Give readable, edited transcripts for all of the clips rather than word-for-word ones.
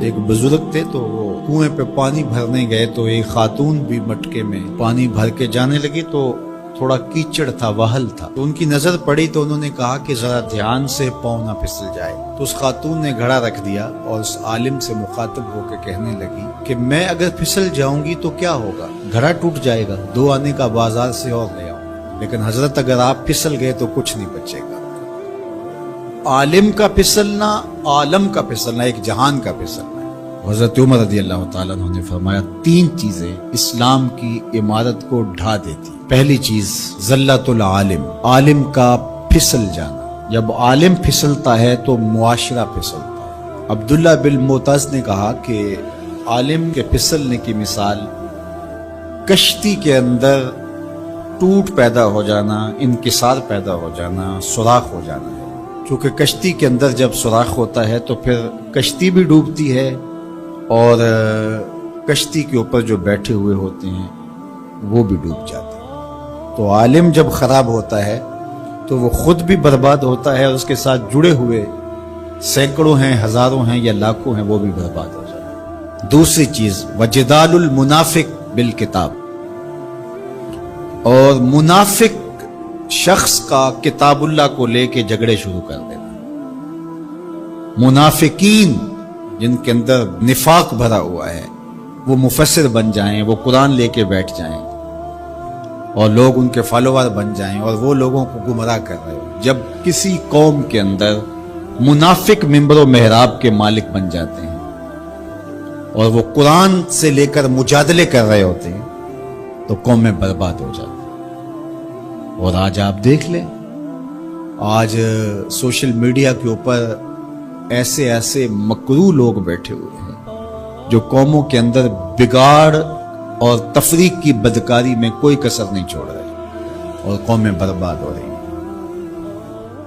ایک بزرگ تھے تو وہ کنویں پہ پانی بھرنے گئے تو ایک خاتون بھی مٹکے میں پانی بھر کے جانے لگی تو تھوڑا کیچڑ تھا، وہل تھا، تو ان کی نظر پڑی تو انہوں نے کہا کہ ذرا دھیان سے پاؤں نہ پھسل جائے. تو اس خاتون نے گھڑا رکھ دیا اور اس عالم سے مخاطب ہو کے کہنے لگی کہ میں اگر پھسل جاؤں گی تو کیا ہوگا؟ گھڑا ٹوٹ جائے گا، 2 آنے کا بازار سے اور لے آؤں، لیکن حضرت اگر آپ پھسل گئے تو کچھ نہیں بچے گا. عالم کا پھسلنا، عالم کا پھسلنا، ایک جہان کا پھسلنا. حضرت عمر رضی اللہ تعالیٰ عنہ نے فرمایا 3 چیزیں اسلام کی عمارت کو ڈھا دیتی. پہلی چیز ذلت العالم، عالم کا پھسل جانا. جب عالم پھسلتا ہے تو معاشرہ پھسلتا ہے. عبداللہ بن معتز نے کہا کہ عالم کے پھسلنے کی مثال کشتی کے اندر ٹوٹ پیدا ہو جانا، انکسار پیدا ہو جانا، سوراخ ہو جانا ہے. چونکہ کشتی کے اندر جب سوراخ ہوتا ہے تو پھر کشتی بھی ڈوبتی ہے اور کشتی کے اوپر جو بیٹھے ہوئے ہوتے ہیں وہ بھی ڈوب جاتے ہیں. تو عالم جب خراب ہوتا ہے تو وہ خود بھی برباد ہوتا ہے اور اس کے ساتھ جڑے ہوئے سینکڑوں ہیں، ہزاروں ہیں یا لاکھوں ہیں، وہ بھی برباد ہو جاتے ہیں. دوسری چیز وجدال المنافق بالکتاب، اور منافق شخص کا کتاب اللہ کو لے کے جھگڑے شروع کر دینا. منافقین جن کے اندر نفاق بھرا ہوا ہے وہ مفسر بن جائیں، وہ قرآن لے کے بیٹھ جائیں اور لوگ ان کے فالوور بن جائیں اور وہ لوگوں کو گمراہ کر رہے ہو. جب کسی قوم کے اندر منافق ممبر و محراب کے مالک بن جاتے ہیں اور وہ قرآن سے لے کر مجادلے کر رہے ہوتے ہیں تو قومیں برباد ہو جاتی ہیں. اور آج آپ دیکھ لیں، آج سوشل میڈیا کے اوپر ایسے ایسے مکروہ لوگ بیٹھے ہوئے ہیں جو قوموں کے اندر بگاڑ اور تفریق کی بدکاری میں کوئی کسر نہیں چھوڑ رہے اور قومیں برباد ہو رہی ہیں.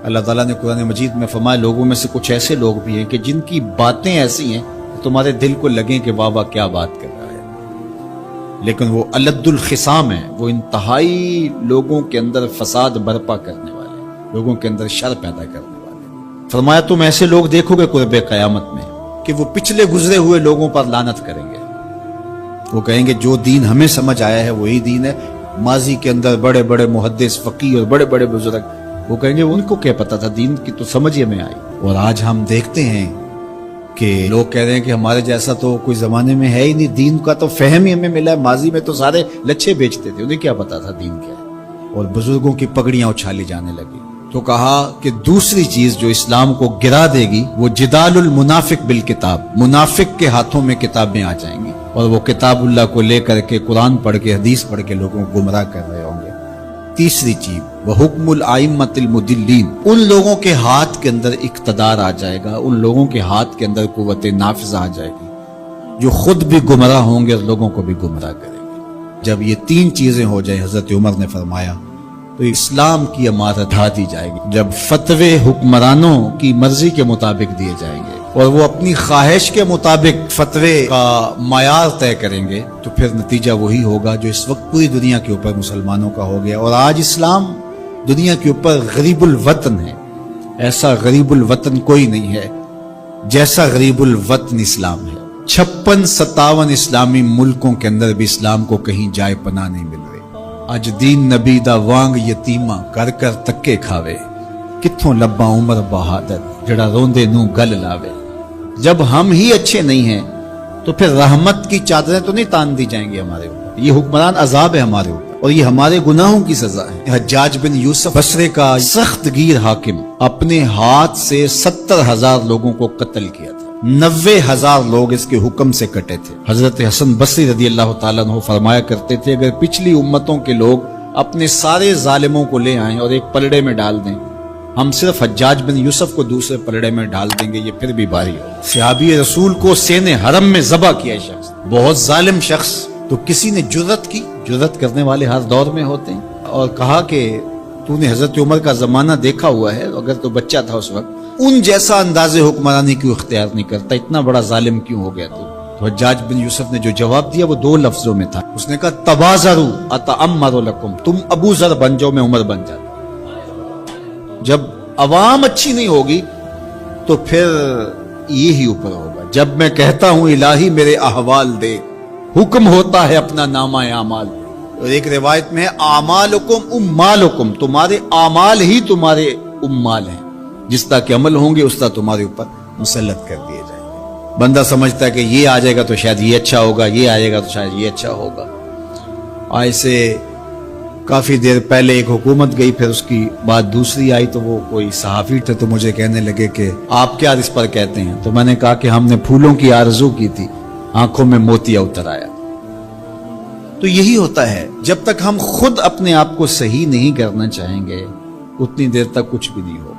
اللہ تعالیٰ نے قرآن مجید میں فرمایا لوگوں میں سے کچھ ایسے لوگ بھی ہیں کہ جن کی باتیں ایسی ہیں کہ تمہارے دل کو لگیں کہ بابا کیا بات کر رہا ہے، لیکن وہ الد الخصام ہیں، وہ انتہائی لوگوں کے اندر فساد برپا کرنے والے، لوگوں کے اندر شر پیدا کرنے والے. فرمایا تم ایسے لوگ دیکھو گے قرب قیامت میں کہ وہ پچھلے گزرے ہوئے لوگوں پر لعنت کریں گے. وہ کہیں گے جو دین ہمیں سمجھ آیا ہے وہی دین ہے. ماضی کے اندر بڑے بڑے محدث، فقیہ اور بڑے بڑے بزرگ، وہ کہیں گے ان کو کیا پتا تھا، دین کی تو سمجھ ہمیں آئی. اور آج ہم دیکھتے ہیں کہ لوگ کہہ رہے ہیں کہ ہمارے جیسا تو کوئی زمانے میں ہے ہی نہیں، دین کا تو فہم ہی ہمیں ملا ہے. ماضی میں تو سارے لچھے بیچتے تھے، انہیں کیا پتا تھا دین کیا ہے. اور بزرگوں کی پگڑیاں اچھالی جانے لگی. تو کہا کہ دوسری چیز جو اسلام کو گرا دے گی وہ جدال المنافق بالکتاب، منافق کے ہاتھوں میں کتابیں آ جائیں گی اور وہ کتاب اللہ کو لے کر کے قرآن پڑھ کے حدیث پڑھ کے لوگوں کو گمراہ کر رہے ہوں گے. تیسری چیز وہ حکم الائمۃ المدلین، ان لوگوں کے ہاتھ کے اندر اقتدار آ جائے گا، ان لوگوں کے ہاتھ کے اندر قوت نافذہ آ جائے گی جو خود بھی گمراہ ہوں گے اور لوگوں کو بھی گمراہ کریں گے. جب یہ 3 چیزیں ہو جائیں، حضرت عمر نے فرمایا تو اسلام کی عمارت ڈھا دی جائے گی. جب فتوے حکمرانوں کی مرضی کے مطابق دیے جائیں گے اور وہ اپنی خواہش کے مطابق فتوے کا معیار طے کریں گے تو پھر نتیجہ وہی ہوگا جو اس وقت پوری دنیا کے اوپر مسلمانوں کا ہو گیا. اور آج اسلام دنیا کے اوپر غریب الوطن ہے. ایسا غریب الوطن کوئی نہیں ہے جیسا غریب الوطن اسلام ہے. 56-57 اسلامی ملکوں کے اندر بھی اسلام کو کہیں جائے پناہ نہیں مل رہی. اج دین نبی دا وانگ یتیمہ کر کر تکے کھاوے، کتھوں لباں عمر بہادر جڑا روندے نو گل لاوے. جب ہم ہی اچھے نہیں ہیں تو پھر رحمت کی چادریں تو نہیں تان دی جائیں گی ہمارے اوپر. یہ حکمران عذاب ہے ہمارے اوپر اور یہ ہمارے گناہوں کی سزا ہے. حجاج بن یوسف بصرے کا سخت گیر حاکم اپنے ہاتھ سے 70,000 لوگوں کو قتل کیا تھا، 90,000 لوگ اس کے حکم سے کٹے تھے. حضرت حسن بصری رضی اللہ تعالیٰ عنہ فرمایا کرتے تھے اگر پچھلی امتوں کے لوگ اپنے سارے ظالموں کو لے آئیں اور ایک پلڑے میں ڈال دیں، ہم صرف حجاج بن یوسف کو دوسرے پلڑے میں ڈال دیں گے، یہ پھر بھی بھاری ہو. صحابی رسول کو سین حرم میں ذبح کیا شخص، بہت ظالم شخص. تو کسی نے جرت کی، جرت کرنے والے ہر دور میں ہوتے ہیں، اور کہا کہ تو نے حضرت عمر کا زمانہ دیکھا ہوا ہے، اگر تو بچہ تھا اس وقت، ان جیسا انداز حکمرانی کیوں اختیار نہیں کرتا، اتنا بڑا ظالم کیوں ہو گیا تو حجاج بن یوسف نے جو جواب دیا وہ 2 لفظوں میں تھا. اس نے کہا تبازروا اتعمر لکم، تم ابو ذر بن جاؤ میں عمر بن جاتا. جب عوام اچھی نہیں ہوگی تو پھر یہی اوپر ہوگا. جب میں کہتا ہوں الہی میرے احوال دے، حکم ہوتا ہے اپنا نامہ اعمال۔ اور ایک روایت میں اعمالکم امالکم، تمہارے اعمال ہی تمہارے امال ہیں، جس طرح کے عمل ہوں گے اس طرح تمہارے اوپر مسلط کر دیے جائیں گے۔ بندہ سمجھتا ہے کہ یہ آ جائے گا تو شاید یہ اچھا ہوگا، یہ آئے گا تو شاید یہ اچھا ہوگا۔ ایسے کافی دیر پہلے ایک حکومت گئی، پھر اس کی بعد دوسری آئی، تو وہ کوئی صحافی تھے تو مجھے کہنے لگے کہ آپ کیا اس پر کہتے ہیں؟ تو میں نے کہا کہ ہم نے پھولوں کی آرزو کی تھی، آنکھوں میں موتیا اتر آیا۔ تو یہی ہوتا ہے، جب تک ہم خود اپنے آپ کو صحیح نہیں کرنا چاہیں گے اتنی دیر تک کچھ بھی نہیں ہوگا۔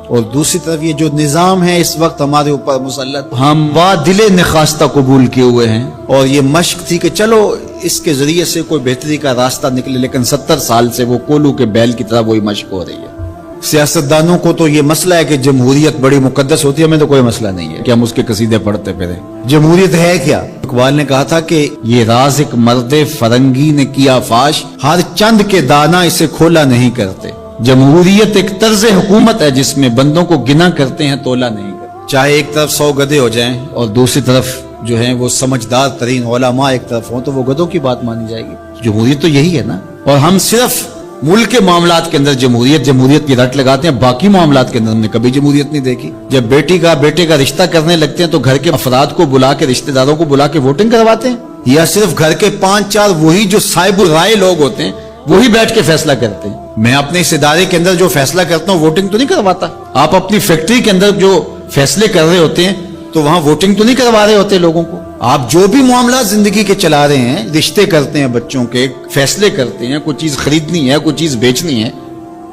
اور دوسری طرف یہ جو نظام ہے اس وقت ہمارے اوپر مسلط، ہم وا دل نخواستہ قبول کیے ہوئے ہیں، اور یہ مشق تھی کہ چلو اس کے ذریعے سے کوئی بہتری کا راستہ نکلے، لیکن 70 سال سے وہ کولو کے بیل کی طرح وہی مشق ہو رہی ہے۔ سیاستدانوں کو تو یہ مسئلہ ہے کہ جمہوریت بڑی مقدس ہوتی ہے، ہمیں تو کوئی مسئلہ نہیں ہے کہ ہم اس کے قصیدے پڑھتے پھریں۔ جمہوریت ہے کیا؟ اقبال نے کہا تھا کہ یہ راز ایک مرد فرنگی نے کیا فاش، ہر چند کے دانا اسے کھولا نہیں کرتے۔ جمہوریت ایک طرز حکومت ہے جس میں بندوں کو گنا کرتے ہیں، تولا نہیں کرتے۔ چاہے ایک طرف 100 گدھے ہو جائیں اور دوسری طرف جو ہیں وہ سمجھدار ترین علماء ایک طرف ہوں، تو وہ گدھوں کی بات مانی جائے گی۔ جمہوریت تو یہی ہے نا۔ اور ہم صرف ملک کے معاملات کے اندر جمہوریت کی رٹ لگاتے ہیں، باقی معاملات کے اندر ہم نے کبھی جمہوریت نہیں دیکھی۔ جب بیٹے کا رشتہ کرنے لگتے ہیں تو گھر کے افراد کو بلا کے، رشتہ داروں کو بلا کے ووٹنگ کرواتے ہیں، یا صرف گھر کے 5-4 وہی جو صاحب الرائے لوگ ہوتے ہیں وہی بیٹھ کے فیصلہ کرتے ہیں؟ میں اپنے اس ادارے کے اندر جو فیصلہ کرتا ہوں ووٹنگ تو نہیں کرواتا۔ آپ اپنی فیکٹری کے اندر جو فیصلے کر رہے ہوتے ہیں تو وہاں ووٹنگ تو نہیں کروا رہے ہوتے لوگوں کو۔ آپ جو بھی معاملات زندگی کے چلا رہے ہیں، رشتے کرتے ہیں بچوں کے، فیصلے کرتے ہیں، کوئی چیز خریدنی ہے، کوئی چیز بیچنی ہے،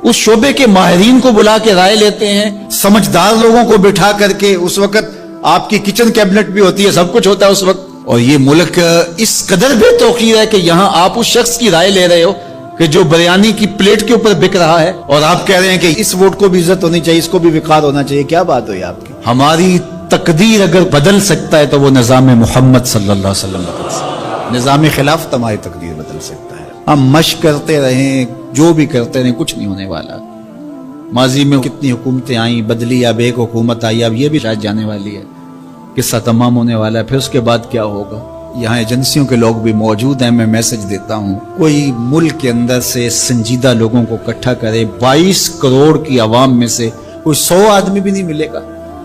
اس شعبے کے ماہرین کو بلا کے رائے لیتے ہیں، سمجھدار لوگوں کو بٹھا کر کے۔ اس وقت آپ کی کچن کیبنٹ بھی ہوتی ہے، سب کچھ ہوتا ہے اس وقت۔ اور یہ ملک اس قدر بے توقیر ہے کہ یہاں آپ اس شخص کی رائے لے رہے ہو کہ جو بریانی کی پلیٹ کے اوپر بک رہا ہے، اور آپ کہہ رہے ہیں کہ اس ووٹ کو بھی عزت ہونی چاہیے، اس کو بھی وقار ہونا چاہیے۔ کیا بات ہوئی آپ کی؟ ہماری تقدیر اگر بدل سکتا ہے تو وہ نظام محمد صلی اللہ علیہ وسلم بدل سکتا ہے۔ نظام خلافت ہماری تقدیر بدل سکتا ہے۔ ہم مشق کرتے رہیں، جو بھی کرتے رہیں، کچھ نہیں ہونے والا۔ ماضی میں کتنی حکومتیں آئیں، بدلی، اب ایک حکومت آئی، اب یہ بھی شاید جانے والی ہے، قصہ تمام ہونے والا ہے۔ پھر اس کے بعد کیا ہوگا؟ یہاں ایجنسیوں کے لوگ بھی موجود ہیں، میں میسج دیتا ہوں، کوئی ملک کے اندر سے سنجیدہ لوگوں کو اکٹھا کرے۔ 22 کروڑ کی عوام میں سے کوئی 100 آدمی بھی نہیں ملے گا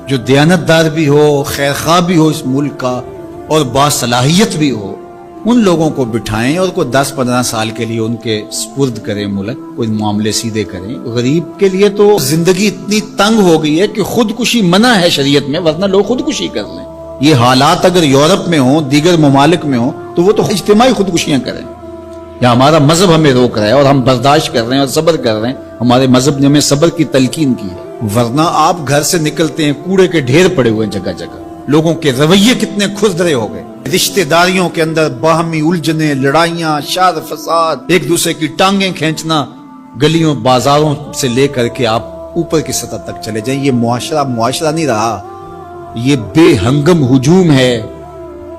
جو دیانتدار بھی ہو، خیر خواہ بھی ہو اس ملک کا، اور باصلاحیت بھی ہو۔ ان لوگوں کو بٹھائیں اور کوئی 10-15 سال کے لیے ان کے سپرد کریں ملک، کوئی معاملے سیدھے کریں۔ غریب کے لیے تو زندگی اتنی تنگ ہو گئی ہے کہ خودکشی منع ہے شریعت میں، ورنہ لوگ خودکشی کر لیں۔ یہ حالات اگر یورپ میں ہوں، دیگر ممالک میں ہوں، تو وہ تو اجتماعی خودکشیاں کریں۔ یا ہمارا مذہب ہمیں روک رہا ہے اور ہم برداشت کر رہے ہیں اور صبر کر رہے ہیں، ہمارے مذہب نے ہمیں صبر کی تلقین کی ہے۔ ورنہ آپ گھر سے نکلتے ہیں، کوڑے کے ڈھیر پڑے ہوئے ہیں جگہ جگہ، لوگوں کے رویے کتنے کھردرے ہو گئے، رشتہ داریوں کے اندر باہمی الجھنیں، لڑائیاں، شر فساد، ایک دوسرے کی ٹانگیں کھینچنا، گلیوں بازاروں سے لے کر کے آپ اوپر کی سطح تک چلے جائیں۔ یہ معاشرہ نہیں رہا، یہ بے ہنگم ہجوم ہے،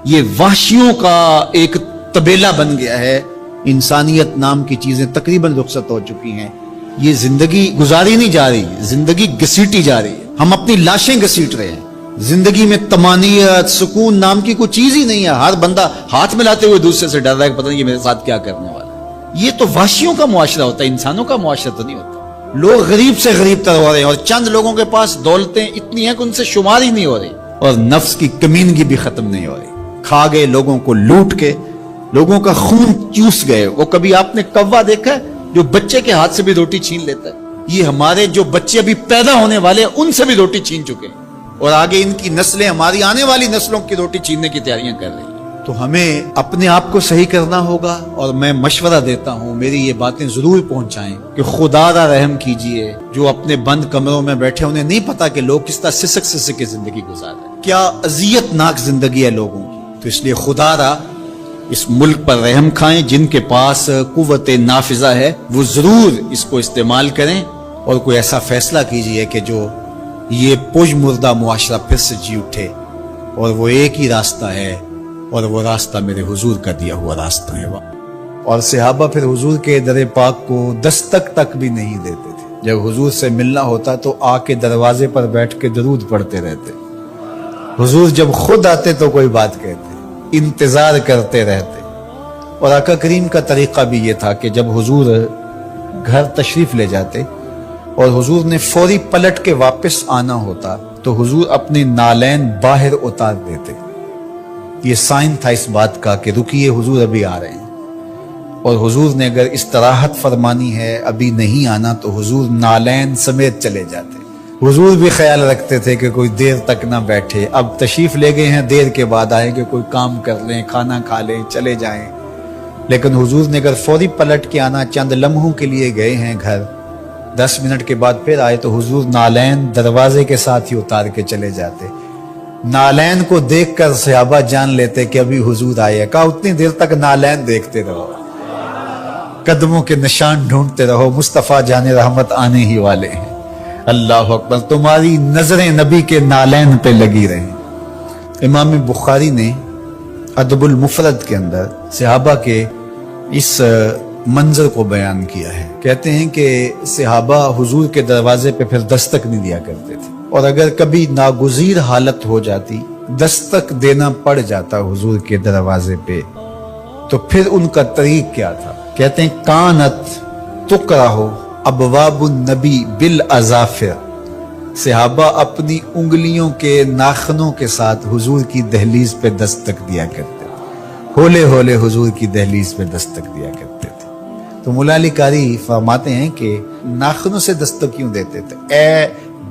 یہ وحشیوں کا ایک طبیلہ بن گیا ہے۔ انسانیت نام کی چیزیں تقریباً رخصت ہو چکی ہیں۔ یہ زندگی گزاری نہیں جا رہی، زندگی گھسیٹی جا رہی ہے، ہم اپنی لاشیں گھسیٹ رہے ہیں۔ زندگی میں طمانینت، سکون نام کی کوئی چیز ہی نہیں ہے۔ ہر بندہ ہاتھ ملاتے ہوئے دوسرے سے ڈر رہا ہے کہ پتہ نہیں یہ میرے ساتھ کیا کرنے والا ہے۔ یہ تو وحشیوں کا معاشرہ ہوتا ہے، انسانوں کا معاشرہ تو نہیں ہوتا۔ لوگ غریب سے غریب تر ہو رہے ہیں، اور چند لوگوں کے پاس دولتیں اتنی ہیں کہ ان سے شمار ہی نہیں ہو رہی، اور نفس کی کمینگی بھی ختم نہیں ہو رہی۔ کھا گئے لوگوں کو لوٹ کے، لوگوں کا خون چوس گئے۔ وہ کبھی آپ نے کوا دیکھا ہے جو بچے کے ہاتھ سے بھی روٹی چھین لیتا ہے؟ یہ ہمارے جو بچے ابھی پیدا ہونے والے ہیں ان سے بھی روٹی چھین چکے ہیں، اور آگے ان کی نسلیں ہماری آنے والی نسلوں کی روٹی چھیننے کی تیاریاں کر رہی ہیں۔ تو ہمیں اپنے آپ کو صحیح کرنا ہوگا، اور میں مشورہ دیتا ہوں میری یہ باتیں ضرور پہنچائیں کہ خدا را رحم کیجئے۔ جو اپنے بند کمروں میں بیٹھے، انہیں نہیں پتا کہ لوگ کس طرح سسک کے زندگی گزار رہے ہیں، کیا اذیت ناک زندگی ہے لوگوں کی۔ تو اس لیے خدا را اس ملک پر رحم کھائیں، جن کے پاس قوت نافذہ ہے وہ ضرور اس کو استعمال کریں، اور کوئی ایسا فیصلہ کیجئے کہ جو یہ پج مردہ معاشرہ پھر سے جی اٹھے، اور وہ ایک ہی راستہ ہے، اور وہ راستہ میرے حضور کا دیا ہوا راستہ ہے۔ اور صحابہ پھر حضور کے در پاک کو دستک تک بھی نہیں دیتے تھے۔ جب حضور سے ملنا ہوتا تو آ کے دروازے پر بیٹھ کے درود پڑھتے رہتے۔ حضور جب خود آتے تو کوئی بات کہتے، انتظار کرتے رہتے۔ اور آقا کریم کا طریقہ بھی یہ تھا کہ جب حضور گھر تشریف لے جاتے اور حضور نے فوری پلٹ کے واپس آنا ہوتا تو حضور اپنے نالین باہر اتار دیتے۔ یہ سائن تھا اس بات کا کہ رکیے، حضور ابھی آ رہے ہیں۔ اور حضور نے اگر استراحت فرمانی ہے، ابھی نہیں آنا، تو حضور نالین سمیت چلے جاتے۔ حضور بھی خیال رکھتے تھے کہ کوئی دیر تک نہ بیٹھے، اب تشریف لے گئے ہیں، دیر کے بعد آئیں کہ کوئی کام کر لیں، کھانا کھا لیں، چلے جائیں۔ لیکن حضور نے اگر فوری پلٹ کے آنا، چند لمحوں کے لیے گئے ہیں گھر، 10 منٹ کے بعد پھر آئے، تو حضور نالین دروازے کے ساتھ ہی اتار کے چلے جاتے۔ نالین کو دیکھ کر صحابہ جان لیتے کہ ابھی حضور آئے۔ کہا اتنی دیر تک نالین دیکھتے رہو، قدموں کے نشان ڈھونڈتے رہو، مصطفیٰ جان رحمت آنے ہی والے ہیں۔ اللہ اکبر، تمہاری نظریں نبی کے نالین پہ لگی رہیں۔ امام بخاری نے ادب المفرد کے اندر صحابہ کے اس منظر کو بیان کیا ہے۔ کہتے ہیں کہ صحابہ حضور کے دروازے پہ پھر دستک نہیں دیا کرتے تھے، اور اگر کبھی ناگزیر حالت ہو جاتی، دستک دینا پڑ جاتا حضور کے دروازے پہ، تو پھر ان کا طریق کیا تھا؟ کہتے ہیں کانت تقرہ ابواب النبی بالاظافر، صحابہ اپنی انگلیوں کے ناخنوں کے ساتھ حضور کی دہلیز پہ دستک دیا کرتے تھے، ہولے ہولے حضور کی دہلیز پہ دستک دیا کرتے تھے۔ تو مولا علی قاری فرماتے ہیں کہ ناخنوں سے دستک کیوں دیتے تھے؟ اے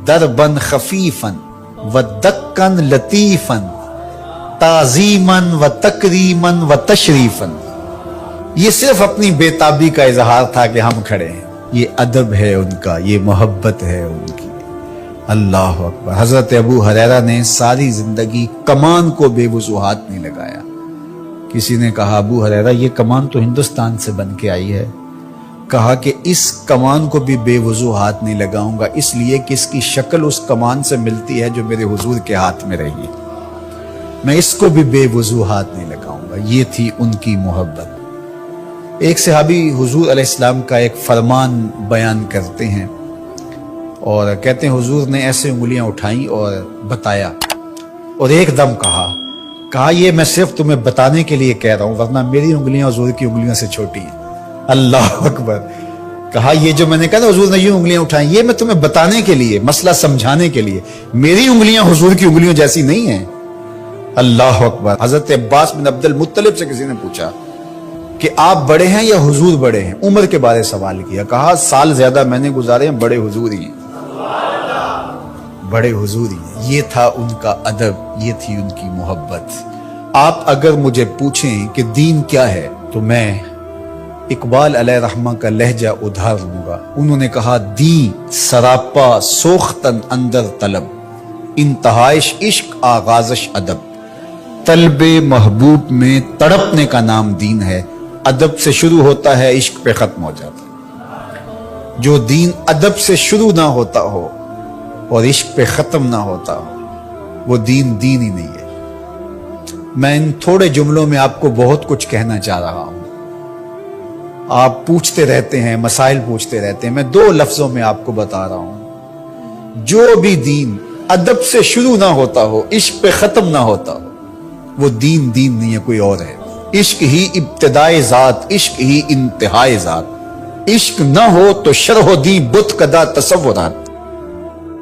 دربن خفیفن و دکن لطیفن تعظیمن و تکریمن و تشریفن۔ یہ صرف اپنی بے تابی کا اظہار تھا کہ ہم کھڑے ہیں، یہ ادب ہے ان کا، یہ محبت ہے ان کی۔ اللہ اکبر۔ حضرت ابو ہریرہ نے ساری زندگی کمان کو بے وضوحات نہیں لگایا۔ کسی نے کہا ابو ہریرہ یہ کمان تو ہندوستان سے بن کے آئی ہے، کہا کہ اس کمان کو بھی بے وضوحات نہیں لگاؤں گا، اس لیے کہ اس کی شکل اس کمان سے ملتی ہے جو میرے حضور کے ہاتھ میں رہی، میں اس کو بھی بے وضوحات نہیں لگاؤں گا۔ یہ تھی ان کی محبت۔ ایک صحابی حضور علیہ السلام کا ایک فرمان بیان کرتے ہیں اور کہتے ہیں حضور نے ایسے انگلیاں اٹھائیں اور بتایا، اور ایک دم کہا یہ میں صرف تمہیں بتانے کے لیے کہہ رہا ہوں، ورنہ میری انگلیاں حضور کی انگلیوں سے چھوٹی ہیں۔ اللہ اکبر۔ کہا یہ جو میں نے کہا حضور نے یہ انگلیاں اٹھائیں، یہ میں تمہیں بتانے کے لیے، مسئلہ سمجھانے کے لیے، میری انگلیاں حضور کی انگلیوں جیسی نہیں ہیں۔ اللہ اکبر۔ حضرت عباس بن عبد المطلب سے کسی نے پوچھا کہ آپ بڑے ہیں یا حضور بڑے ہیں؟ عمر کے بارے سوال کیا، کہا سال زیادہ میں نے گزارے ہیں، بڑے حضور ہی ہیں، بڑے حضور ہی ہیں۔ یہ تھا ان کا ادب، یہ تھی ان کی محبت۔ آپ اگر مجھے پوچھیں کہ دین کیا ہے تو میں اقبال علیہ رحمہ کا لہجہ ادھار لوں گا۔ انہوں نے کہا دین سراپا سوختن اندر طلب، انتہائش عشق آغازش ادب۔ طلب محبوب میں تڑپنے کا نام دین ہے، ادب سے شروع ہوتا ہے، عشق پہ ختم ہو جاتا ہے۔ جو دین ادب سے شروع نہ ہوتا ہو اور عشق پہ ختم نہ ہوتا ہو، وہ دین دین ہی نہیں ہے۔ میں ان تھوڑے جملوں میں آپ کو بہت کچھ کہنا چاہ رہا ہوں۔ آپ پوچھتے رہتے ہیں، مسائل پوچھتے رہتے ہیں، میں 2 لفظوں میں آپ کو بتا رہا ہوں۔ جو بھی دین ادب سے شروع نہ ہوتا ہو، عشق پہ ختم نہ ہوتا ہو، وہ دین دین نہیں ہے، کوئی اور ہے۔ عشق ہی ابتدائے ذات، عشق ہی انتہائے ذات، عشق نہ ہو تو شرح دین بت کدا تصورات۔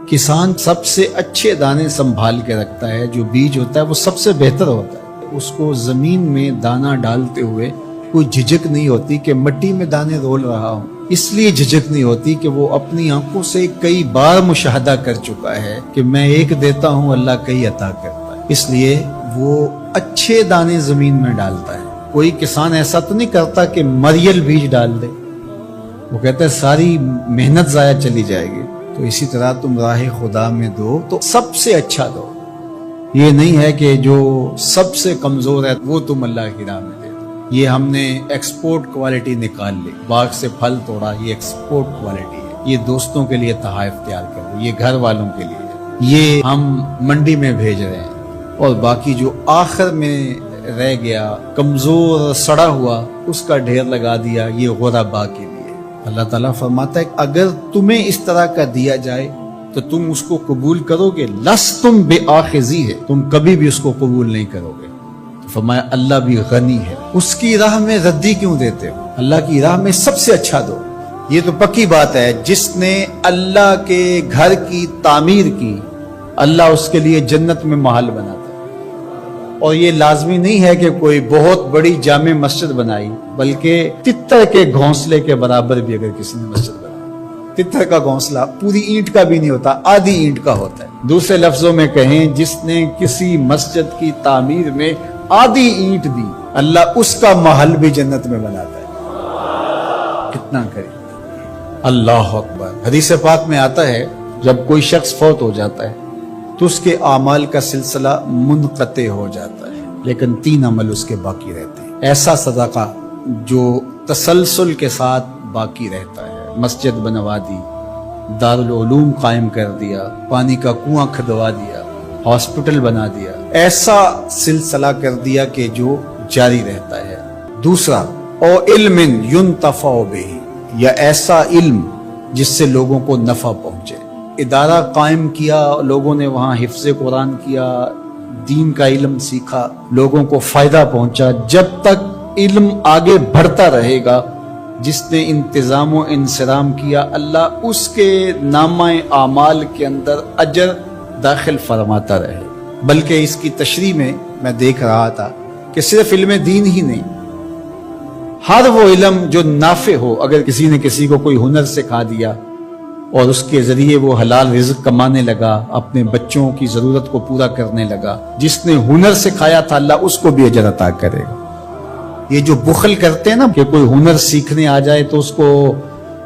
کسان سب سے اچھے دانے سنبھال کے رکھتا ہے، جو بیج ہوتا ہے وہ سب سے بہتر ہوتا ہے، اس کو زمین میں دانہ ڈالتے ہوئے کوئی جھجک نہیں ہوتی کہ مٹی میں دانے رول رہا ہوں، اس لیے جھجک نہیں ہوتی کہ وہ اپنی آنکھوں سے کئی بار مشاہدہ کر چکا ہے کہ میں ایک دیتا ہوں، اللہ کئی عطا کرتا ہے، اس لیے وہ اچھے دانے زمین میں ڈالتا ہے۔ کوئی کسان ایسا تو نہیں کرتا کہ مریل بیج ڈال دے، وہ کہتا ہے ساری محنت ضائع چلی جائے گی۔ تو اسی طرح تم راہ خدا میں دو تو سب سے اچھا دو، یہ نہیں ہے کہ جو سب سے کمزور ہے وہ تم اللہ کی راہ میں دے دو۔ یہ ہم نے ایکسپورٹ کوالٹی نکال لی، باغ سے پھل توڑا، یہ ایکسپورٹ کوالٹی ہے، یہ دوستوں کے لیے تحائف تیار کرو، یہ گھر والوں کے لیے، یہ ہم منڈی میں بھیج رہے ہیں، اور باقی جو آخر میں رہ گیا کمزور سڑا ہوا اس کا ڈھیر لگا دیا، یہ غربا کے لیے۔ اللہ تعالیٰ فرماتا ہے کہ اگر تمہیں اس طرح کا دیا جائے تو تم اس کو قبول کرو گے؟ لستم بآخذی ہے، تم کبھی بھی اس کو قبول نہیں کرو گے۔ فرمایا اللہ بھی غنی ہے، اس کی راہ میں ردی کیوں دیتے ہو؟ اللہ کی راہ میں سب سے اچھا دو۔ یہ تو پکی بات ہے، جس نے اللہ کے گھر کی تعمیر کی، اللہ اس کے لیے جنت میں محل بناتا ہے۔ اور یہ لازمی نہیں ہے کہ کوئی بہت بڑی جامع مسجد بنائی، بلکہ تتر کے گھونسلے کے برابر بھی اگر کسی نے مسجد بنائی، تتر کا گھونسلہ پوری اینٹ کا بھی نہیں ہوتا، آدھی اینٹ کا ہوتا ہے۔ دوسرے لفظوں میں کہیں، جس نے کسی مسجد کی تعمیر میں آدھی اینٹ دی، اللہ اس کا محل بھی جنت میں بناتا ہے۔ کتنا کرے اللہ اکبر۔ حدیث پاک میں آتا ہے جب کوئی شخص فوت ہو جاتا ہے تو اس کے اعمال کا سلسلہ منقطع ہو جاتا ہے، لیکن 3 عمل اس کے باقی رہتے ہیں۔ ایسا صدقہ جو تسلسل کے ساتھ باقی رہتا ہے، مسجد بنوا دی، دارالعلوم قائم کر دیا، پانی کا کنواں کھدوا دیا، ہاسپٹل بنا دیا، ایسا سلسلہ کر دیا کہ جو جاری رہتا ہے۔ دوسرا، او علم ينتفع بہ، یا ایسا علم جس سے لوگوں کو نفع پہنچے۔ ادارہ قائم کیا، لوگوں نے وہاں حفظ قرآن کیا، دین کا علم سیکھا، لوگوں کو فائدہ پہنچا۔ جب تک علم آگے بڑھتا رہے گا، جس نے انتظام و انصرام کیا، اللہ اس کے نامہ اعمال کے اندر اجر داخل فرماتا رہے۔ بلکہ اس کی تشریح میں دیکھ رہا تھا کہ صرف علم دین ہی نہیں، ہر وہ علم جو نافع ہو، اگر کسی نے کسی کو کوئی ہنر سکھا دیا اور اس کے ذریعے وہ حلال رزق کمانے لگا، اپنے بچوں کی ضرورت کو پورا کرنے لگا، جس نے ہنر سکھایا تھا اللہ اس کو بھی اجر عطا کرے گا۔ یہ جو بخل کرتے ہیں نا کہ کوئی ہنر سیکھنے آ جائے تو اس کو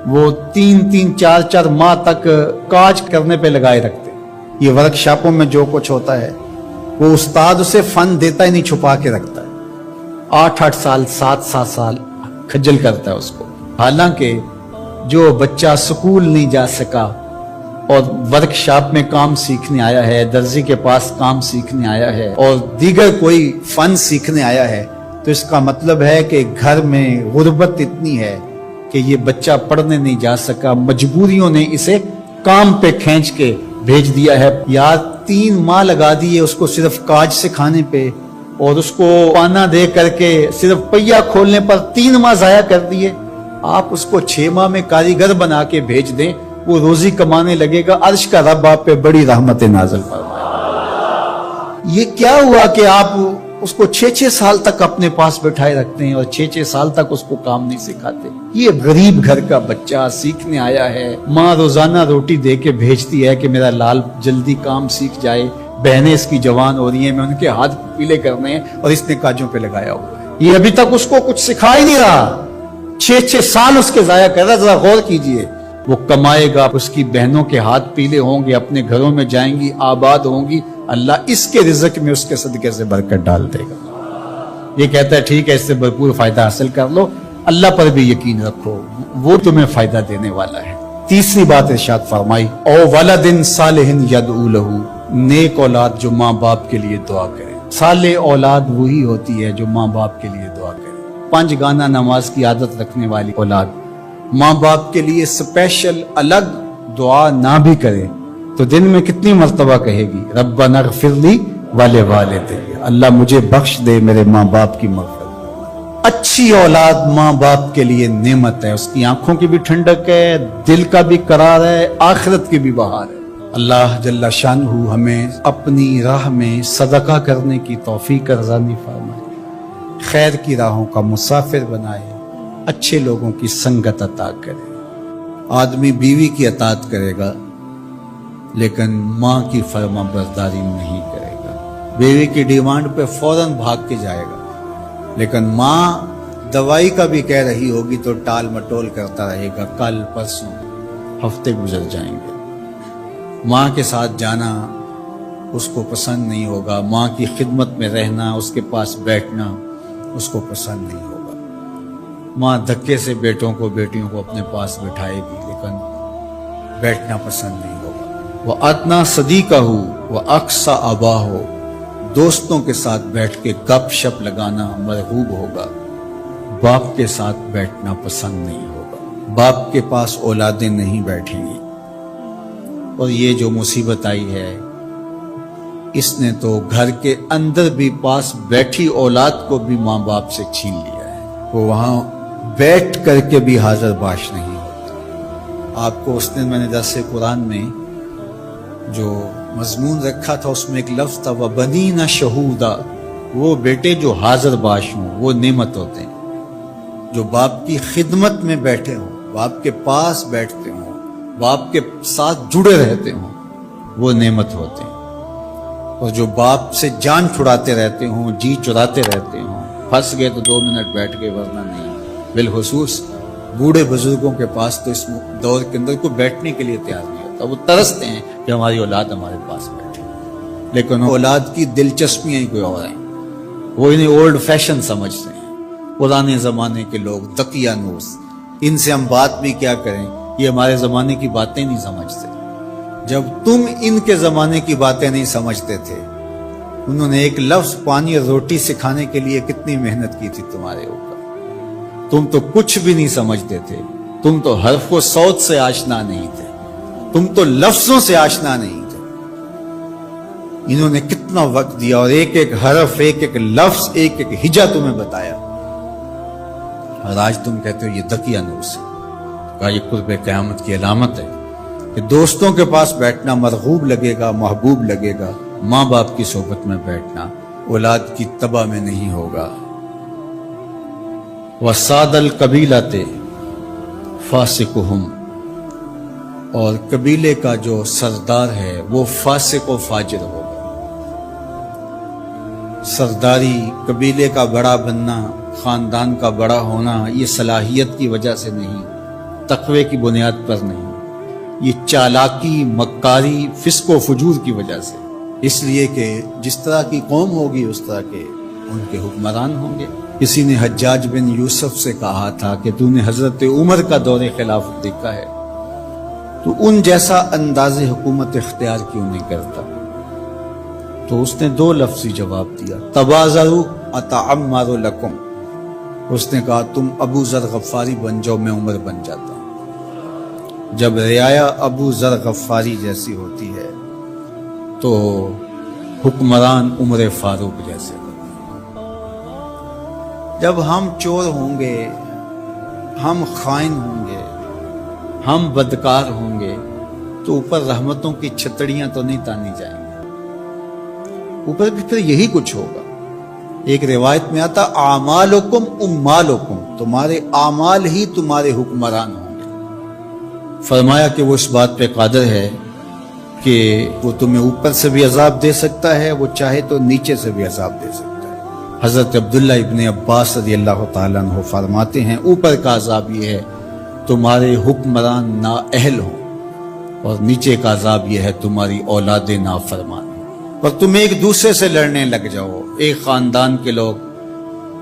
وہ 3 4 ماہ تک کاج کرنے پہ لگائے رکھتے۔ یہ ورک شاپوں میں جو کچھ ہوتا ہے، وہ استاد اسے فن دیتا ہی نہیں، چھپا کے رکھتا ہے۔ 8 سال 7 سال کھجل کرتا ہے اس کو، حالانکہ جو بچہ سکول نہیں جا سکا اور ورک شاپ میں کام سیکھنے آیا ہے، درزی کے پاس کام سیکھنے آیا ہے، اور دیگر کوئی فن سیکھنے آیا ہے، تو اس کا مطلب ہے کہ گھر میں غربت اتنی ہے کہ یہ بچہ پڑھنے نہیں جا سکا، مجبوریوں نے اسے کام پہ کھینچ کے بھیج دیا ہے۔ یار 3 ماہ لگا دیے اس کو صرف کاج سکھانے پہ، اور اس کو پانا دے کر کے صرف پہیا کھولنے پر 3 ماہ ضائع کر دیے۔ آپ اس کو 6 ماہ میں کاریگر بنا کے بھیج دیں، وہ روزی کمانے لگے گا، عرش کا رب آپ پہ بڑی رحمت نازل فرمائے۔ یہ کیا ہوا کہ آپ اس کو 6 سال تک اپنے پاس بٹھائے رکھتے ہیں اور 6 سال تک اس کو کام نہیں سکھاتے؟ یہ غریب گھر کا بچہ سیکھنے آیا ہے، ماں روزانہ روٹی دے کے بھیجتی ہے کہ میرا لال جلدی کام سیکھ جائے، بہنیں اس کی جوان ہو رہی ہیں، میں ان کے ہاتھ پیلے کرنے ہیں، اور اس نے کاجوں پہ لگایا ہوا ہے۔ یہ ابھی تک اس کو کچھ سکھا ہی نہیں رہا، 6 سال اس کے ضائع کر رہا۔ ذرا غور کیجئے، وہ کمائے گا، اس کی بہنوں کے ہاتھ پیلے ہوں گے، اپنے گھروں میں جائیں گی، آباد ہوں گی، اللہ اس کے رزق میں اس کے صدقے سے برکت ڈال دے گا۔ یہ کہتا ہے ٹھیک ہے، اس سے بھرپور فائدہ حاصل کر لو، اللہ پر بھی یقین رکھو، وہ تمہیں فائدہ دینے والا ہے۔ تیسری بات ارشاد فرمائی، او ولد صالح یدعو لہ، نیک اولاد جو ماں باپ کے لیے دعا کرے۔ صالح اولاد وہی ہوتی ہے جو ماں باپ کے لیے دعا کرے۔ 5 گانا نماز کی عادت رکھنے والی اولاد ماں باپ کے لیے سپیشل الگ دعا نہ بھی کرے تو دن میں کتنی مرتبہ کہے گی، ربنا اغفر لی ولوالدی، اللہ مجھے بخش دے، میرے ماں باپ کی مغفرت۔ اچھی اولاد ماں باپ کے لیے نعمت ہے، اس کی آنکھوں کی بھی ٹھنڈک ہے، دل کا بھی قرار ہے، آخرت کی بھی بہار ہے۔ اللہ جل شانہ ہمیں اپنی راہ میں صدقہ کرنے کی توفیق ارزانی فرمائے، خیر کی راہوں کا مسافر بنائے، اچھے لوگوں کی سنگت عطا کرے۔ آدمی بیوی کی اطاعت کرے گا لیکن ماں کی فرما برداری نہیں کرے گا، بیوی کی ڈیمانڈ پہ فوراً بھاگ کے جائے گا، لیکن ماں دوائی کا بھی کہہ رہی ہوگی تو ٹال مٹول کرتا رہے گا، کل پرسوں ہفتے گزر جائیں گے۔ ماں کے ساتھ جانا اس کو پسند نہیں ہوگا، ماں کی خدمت میں رہنا، اس کے پاس بیٹھنا اس کو پسند نہیں ہوگا۔ ماں دھکے سے بیٹوں کو بیٹیوں کو اپنے پاس بٹھائے گی لیکن بیٹھنا پسند نہیں ہوگا۔ وَأَدْنَىٰ صَدِيقَهُ وَأَقْصَىٰ أَبَاهُ، دوستوں کے ساتھ بیٹھ کے گپ شپ لگانا مرغوب ہوگا، باپ کے ساتھ بیٹھنا پسند نہیں ہوگا۔ باپ کے پاس اولادیں نہیں بیٹھیں گی، اور یہ جو مصیبت آئی ہے اس نے تو گھر کے اندر بھی پاس بیٹھی اولاد کو بھی ماں باپ سے چھین لیا ہے. وہ وہاں بیٹھ کر کے بھی حاضر باش نہیں ہوتے. آپ کو اس دن میں نے درس قرآن میں جو مضمون رکھا تھا اس میں ایک لفظ تھا وَبَنِينَ شَهُودًا. وہ بیٹے جو حاضر باش ہوں وہ نعمت ہوتے ہیں. جو باپ کی خدمت میں بیٹھے ہوں، باپ کے پاس بیٹھتے ہوں، باپ کے ساتھ جڑے رہتے ہوں، وہ نعمت ہوتے ہیں. اور جو باپ سے جان چھڑاتے رہتے ہوں، جی چراتے رہتے ہوں، پھنس گئے تو 2 منٹ بیٹھ کے ورنہ نہیں. بالخصوص بوڑھے بزرگوں کے پاس تو اس دور کے اندر کوئی بیٹھنے کے لیے تیار نہیں ہوتا. وہ ترستے ہیں کہ ہماری اولاد ہمارے پاس بیٹھے، لیکن اولاد کی دلچسپیاں ہی کوئی اور ہیں. وہ انہیں اولڈ فیشن سمجھتے ہیں. پرانے زمانے کے لوگ دقیانوس، ان سے ہم بات بھی کیا کریں، یہ ہمارے زمانے کی باتیں نہیں سمجھتے. جب تم ان کے زمانے کی باتیں نہیں سمجھتے تھے، انہوں نے ایک لفظ پانی اور روٹی سکھانے کے لیے کتنی محنت کی تھی تمہارے اوپر. تم تو کچھ بھی نہیں سمجھتے تھے. تم تو حرف و صوت سے آشنا نہیں تھے. تم تو لفظوں سے آشنا نہیں تھے. انہوں نے کتنا وقت دیا اور ایک ایک حرف، ایک ایک لفظ، ایک ایک ہجا تمہیں بتایا. اور آج تم کہتے ہو یہ دقیانوس ہے. کہا یہ قرب قیامت کی علامت ہے کہ دوستوں کے پاس بیٹھنا مرغوب لگے گا، محبوب لگے گا. ماں باپ کی صحبت میں بیٹھنا اولاد کی تباہ میں نہیں ہوگا. وَسَادَ الْقَبِيلَةِ فَاسِقُهُمْ. اور قبیلے کا جو سردار ہے وہ فاسق و فاجر ہوگا. سرداری، قبیلے کا بڑا بننا، خاندان کا بڑا ہونا یہ صلاحیت کی وجہ سے نہیں، تقوی کی بنیاد پر نہیں. یہ چالاکی، مکاری، فسق و فجور کی وجہ سے. اس لیے کہ جس طرح کی قوم ہوگی اس طرح کے ان کے حکمران ہوں گے. کسی نے حجاج بن یوسف سے کہا تھا کہ تو نے حضرت عمر کا دور خلافت دیکھا ہے، تو ان جیسا انداز حکومت اختیار کیوں نہیں کرتا؟ تو اس نے 2 لفظی جواب دیا، تبازروا اتعمر لکم. اس نے کہا تم ابو ذر غفاری بن جاؤ، میں عمر بن جاتا ہوں. جب رعایا ابو ذر غفاری جیسی ہوتی ہے تو حکمران عمر فاروق جیسے. جب ہم چور ہوں گے، ہم خائن ہوں گے، ہم بدکار ہوں گے تو اوپر رحمتوں کی چھتڑیاں تو نہیں تانی جائیں گی. اوپر بھی پھر یہی کچھ ہوگا. ایک روایت میں آتا اعمالکم امالکم، تمہارے اعمال ہی تمہارے حکمران ہوں گے. فرمایا کہ وہ اس بات پہ قادر ہے کہ وہ تمہیں اوپر سے بھی عذاب دے سکتا ہے، وہ چاہے تو نیچے سے بھی عذاب دے سکتا ہے. حضرت عبداللہ ابن عباس رضی اللہ تعالیٰ عنہ فرماتے ہیں اوپر کا عذاب یہ ہے تمہارے حکمران نااہل ہوں، اور نیچے کا عذاب یہ ہے تمہاری اولاد نافرمان. اور تم ایک دوسرے سے لڑنے لگ جاؤ. ایک خاندان کے لوگ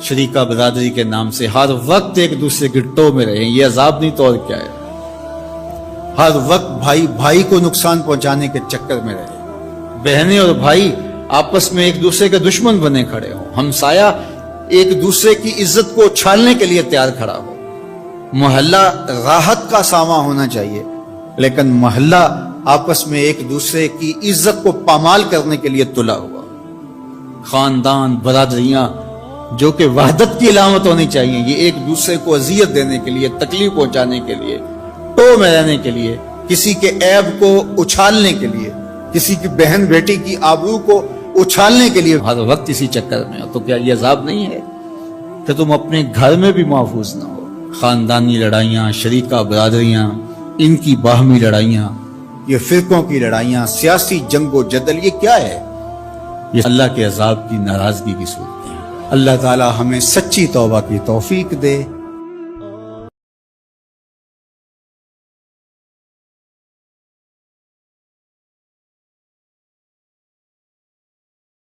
شریکہ برادری کے نام سے ہر وقت ایک دوسرے کی ٹو میں رہیں، یہ عذاب نہیں تو اور کیا ہے. ہر وقت بھائی بھائی کو نقصان پہنچانے کے چکر میں رہے، بہنیں اور بھائی آپس میں ایک دوسرے کے دشمن بنے کھڑے ہوں، ہمسایہ ایک دوسرے کی عزت کو اچھالنے کے لیے تیار کھڑا ہو. محلہ راحت کا سامان ہونا چاہیے، لیکن محلہ آپس میں ایک دوسرے کی عزت کو پامال کرنے کے لیے تلا ہوا. خاندان، برادریاں جو کہ وحدت کی علامت ہونی چاہیے، یہ ایک دوسرے کو اذیت دینے کے لیے، تکلیف پہنچانے کے لیے، ٹو میں رہنے کے لیے، کسی کے عیب کو اچھالنے کے لیے، کسی کی بہن بیٹی کی آبرو کو اچھالنے کے لیے ہر وقت اسی چکر میں ہو. تو کیا یہ عذاب نہیں ہے کہ تم اپنے گھر میں بھی محفوظ نہ ہو؟ خاندانی لڑائیاں، شریکہ برادریاں، ان کی باہمی لڑائیاں، یہ فرقوں کی لڑائیاں، سیاسی جنگ و جدل، یہ کیا ہے؟ یہ اللہ کے عذاب کی ناراضگی کی صورت ہے. اللہ تعالی ہمیں سچی توبہ کی توفیق دے.